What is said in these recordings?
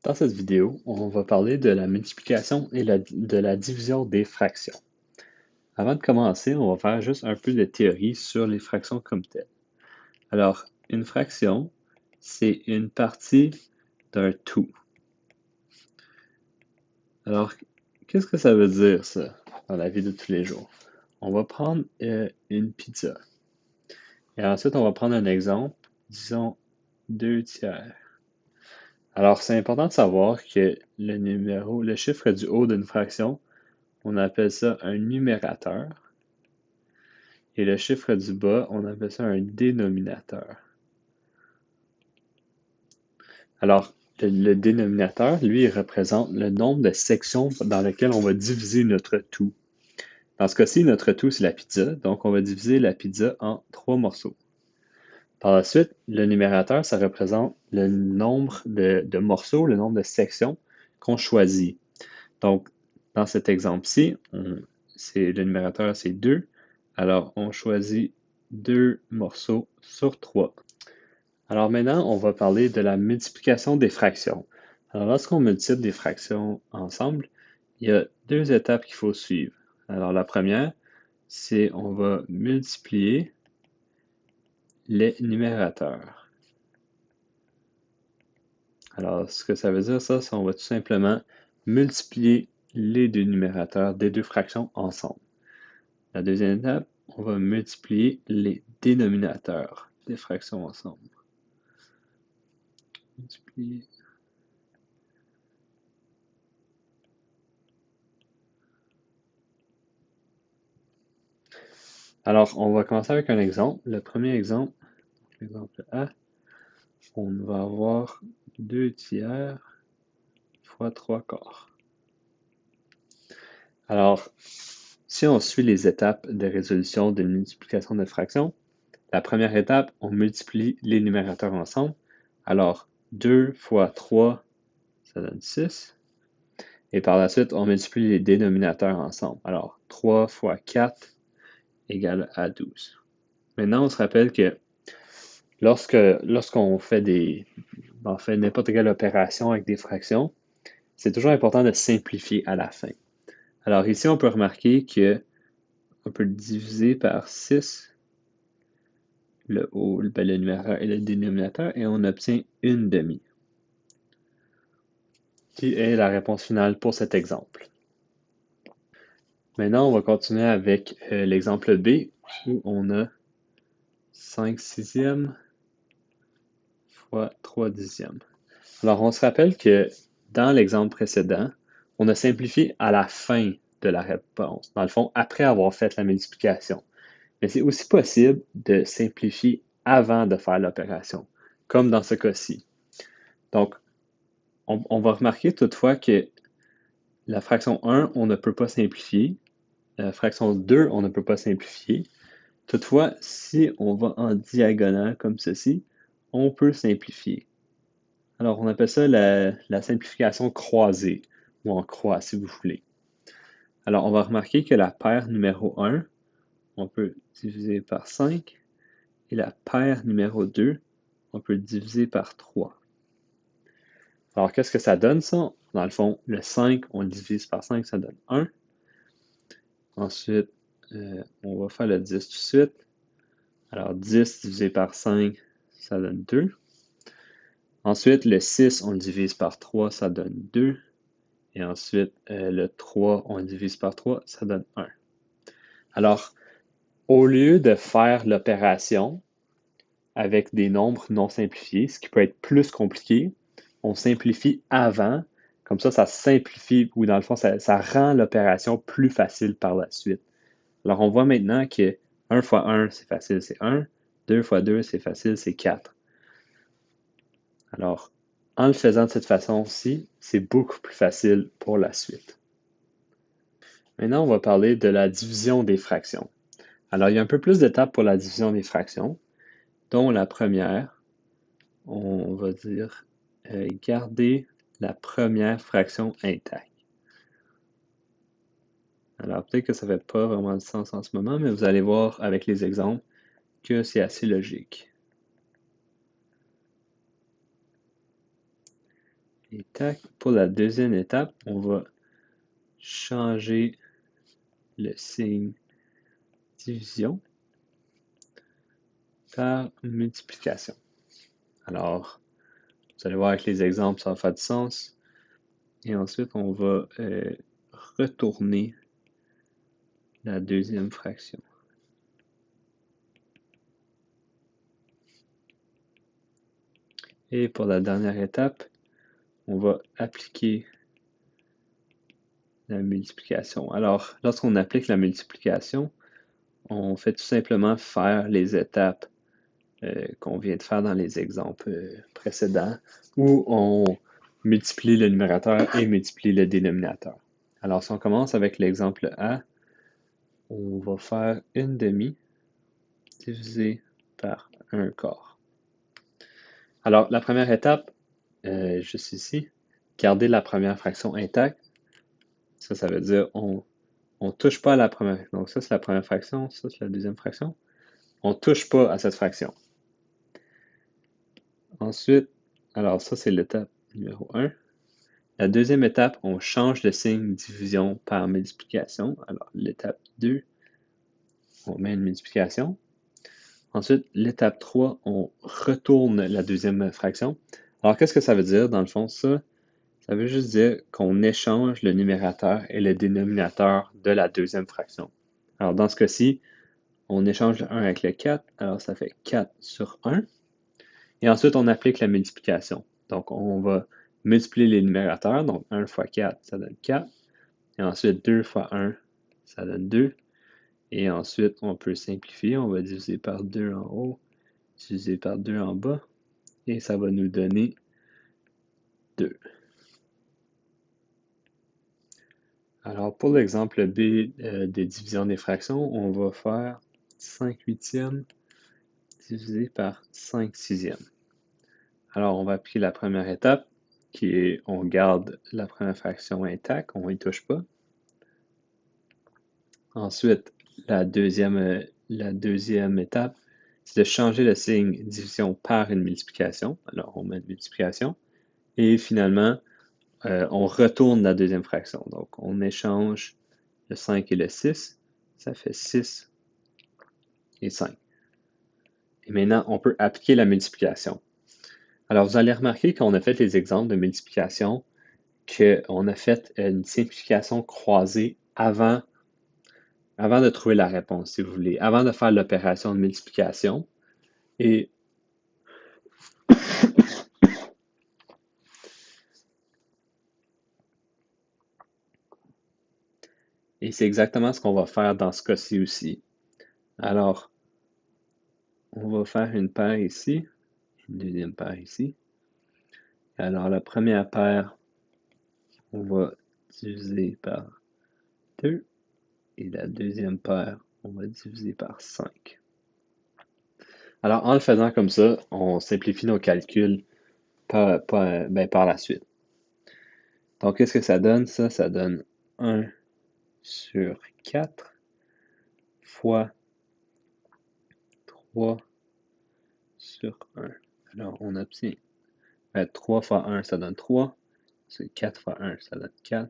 Dans cette vidéo, on va parler de la multiplication et de la division des fractions. Avant de commencer, on va faire juste un peu de théorie sur les fractions comme telles. Alors, une fraction, c'est une partie d'un tout. Alors, qu'est-ce que ça veut dire, ça, dans la vie de tous les jours? On va prendre une pizza. Et ensuite, on va prendre un exemple, disons 2/3. Alors, c'est important de savoir que le chiffre du haut d'une fraction, on appelle ça un numérateur. Et le chiffre du bas, on appelle ça un dénominateur. Alors, le dénominateur, lui, il représente le nombre de sections dans lesquelles on va diviser notre tout. Dans ce cas-ci, notre tout, c'est la pizza. Donc, on va diviser la pizza en 3 morceaux. Par la suite, le numérateur, ça représente le nombre de morceaux, le nombre de sections qu'on choisit. Donc, dans cet exemple-ci, le numérateur, c'est 2. Alors, on choisit 2 morceaux sur 3. Alors maintenant, on va parler de la multiplication des fractions. Alors, lorsqu'on multiplie des fractions ensemble, il y a 2 étapes qu'il faut suivre. Alors, la première, c'est on va multiplier les numérateurs. Alors, ce que ça veut dire, ça, c'est on va tout simplement multiplier les deux numérateurs des deux fractions ensemble. La deuxième étape, on va multiplier les dénominateurs des fractions ensemble. Multiplier. Alors, on va commencer avec un exemple. Le premier exemple, l'exemple A, on va avoir 2/3 fois 3/4. Alors, si on suit les étapes de résolution de multiplication de fractions, la première étape, on multiplie les numérateurs ensemble. Alors, 2 fois 3, ça donne 6. Et par la suite, on multiplie les dénominateurs ensemble. Alors, 3 fois 4 égale à 12. Maintenant, on se rappelle que lorsqu'on fait n'importe quelle opération avec des fractions, c'est toujours important de simplifier à la fin. Alors ici, on peut remarquer qu'on peut diviser par 6 le numérateur et le dénominateur et on obtient une demi, qui est la réponse finale pour cet exemple. Maintenant, on va continuer avec l'exemple B, où on a 5/6 fois 3/10. Alors, on se rappelle que dans l'exemple précédent, on a simplifié à la fin de la réponse, dans le fond, après avoir fait la multiplication. Mais c'est aussi possible de simplifier avant de faire l'opération, comme dans ce cas-ci. Donc, on va remarquer toutefois que la fraction 1, on ne peut pas simplifier. La fraction 2, on ne peut pas simplifier. Toutefois, si on va en diagonale comme ceci, on peut simplifier. Alors, on appelle ça la simplification croisée, ou en croix, si vous voulez. Alors, on va remarquer que la paire numéro 1, on peut diviser par 5, et la paire numéro 2, on peut diviser par 3. Alors, qu'est-ce que ça donne, ça? Dans le fond, le 5, on le divise par 5, ça donne 1. Ensuite, on va faire le 10 tout de suite. Alors, 10 divisé par 5, ça donne 2. Ensuite, le 6, on le divise par 3, ça donne 2. Et ensuite, le 3, on le divise par 3, ça donne 1. Alors, au lieu de faire l'opération avec des nombres non simplifiés, ce qui peut être plus compliqué, on simplifie avant. Comme ça simplifie, ou dans le fond, ça rend l'opération plus facile par la suite. Alors, on voit maintenant que 1 fois 1, c'est facile, c'est 1. 2 fois 2, c'est facile, c'est 4. Alors, en le faisant de cette façon-ci, c'est beaucoup plus facile pour la suite. Maintenant, on va parler de la division des fractions. Alors, il y a un peu plus d'étapes pour la division des fractions, dont la première, on va dire garder la première fraction intacte. Alors, peut-être que ça ne fait pas vraiment de sens en ce moment, mais vous allez voir avec les exemples que c'est assez logique. Et tac, pour la deuxième étape, on va changer le signe division par multiplication. Alors, vous allez voir avec les exemples, ça va faire du sens. Et ensuite, on va retourner la deuxième fraction. Et pour la dernière étape, on va appliquer la multiplication. Alors, lorsqu'on applique la multiplication, on fait tout simplement faire les étapes qu'on vient de faire dans les exemples précédents, où on multiplie le numérateur et multiplie le dénominateur. Alors, si on commence avec l'exemple A, on va faire 1/2 divisé par 1/4. Alors, la première étape, juste ici, garder la première fraction intacte. Ça veut dire on ne touche pas à la première. Donc ça, c'est la première fraction, ça, c'est la deuxième fraction. On ne touche pas à cette fraction. Ensuite, alors ça, c'est l'étape numéro 1. La deuxième étape, on change le signe division par multiplication. Alors, l'étape 2, on met une multiplication. Ensuite, l'étape 3, on retourne la deuxième fraction. Alors, qu'est-ce que ça veut dire, dans le fond, ça? Ça veut juste dire qu'on échange le numérateur et le dénominateur de la deuxième fraction. Alors, dans ce cas-ci, on échange le 1 avec le 4, alors ça fait 4 sur 1. Et ensuite, on applique la multiplication. Donc, on va multiplier les numérateurs. Donc, 1 fois 4, ça donne 4. Et ensuite, 2 fois 1, ça donne 2. Et ensuite, on peut simplifier. On va diviser par 2 en haut, diviser par 2 en bas. Et ça va nous donner 2. Alors, pour l'exemple B des divisions des fractions, on va faire 5/8 divisé par 5/6. Alors, on va appliquer la première étape, qui est, on garde la première fraction intacte, on n'y touche pas. Ensuite, la deuxième étape, c'est de changer le signe division par une multiplication. Alors, on met une multiplication. Et finalement, on retourne la deuxième fraction. Donc, on échange le 5 et le 6. Ça fait 6 et 5. Et maintenant, on peut appliquer la multiplication. Alors, vous allez remarquer qu'on a fait les exemples de multiplication, qu'on a fait une simplification croisée avant de trouver la réponse, si vous voulez, avant de faire l'opération de multiplication. Et c'est exactement ce qu'on va faire dans ce cas-ci aussi. Alors, on va faire une paire ici, une deuxième paire ici. Alors, la première paire, on va diviser par 2. Et la deuxième paire, on va diviser par 5. Alors, en le faisant comme ça, on simplifie nos calculs par la suite. Donc, qu'est-ce que ça donne? Ça donne 1 sur 4 fois 3 sur 1. Alors, on obtient 3 fois 1, ça donne 3. C'est 4 fois 1, ça donne 4.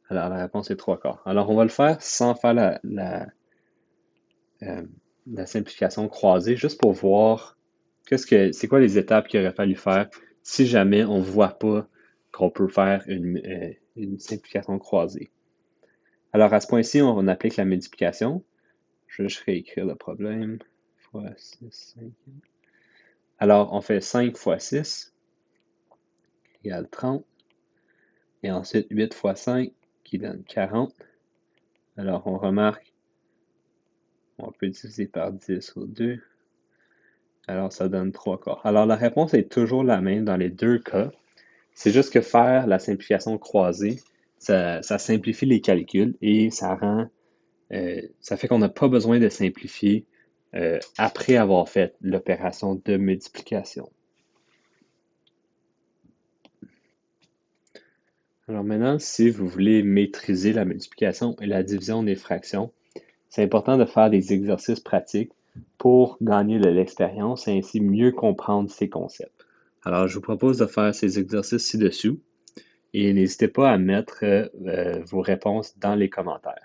Alors, la réponse est 3/4. Alors, on va le faire sans faire la simplification croisée, juste pour voir c'est quoi les étapes qu'il aurait fallu faire si jamais on ne voit pas qu'on peut faire une simplification croisée. Alors, à ce point-ci, on applique la multiplication. Je vais juste réécrire le problème. Fois 6, 5. Alors, on fait 5 fois 6 égale 30. Et ensuite, 8 fois 5 qui donne 40. Alors, on remarque, on peut diviser par 10 au 2. Alors, ça donne 3/4. Alors, la réponse est toujours la même dans les deux cas. C'est juste que faire la simplification croisée, ça simplifie les calculs et ça fait qu'on n'a pas besoin de simplifier après avoir fait l'opération de multiplication. Alors maintenant, si vous voulez maîtriser la multiplication et la division des fractions, c'est important de faire des exercices pratiques pour gagner de l'expérience et ainsi mieux comprendre ces concepts. Alors, je vous propose de faire ces exercices ci-dessous. et n'hésitez pas à mettre vos réponses dans les commentaires.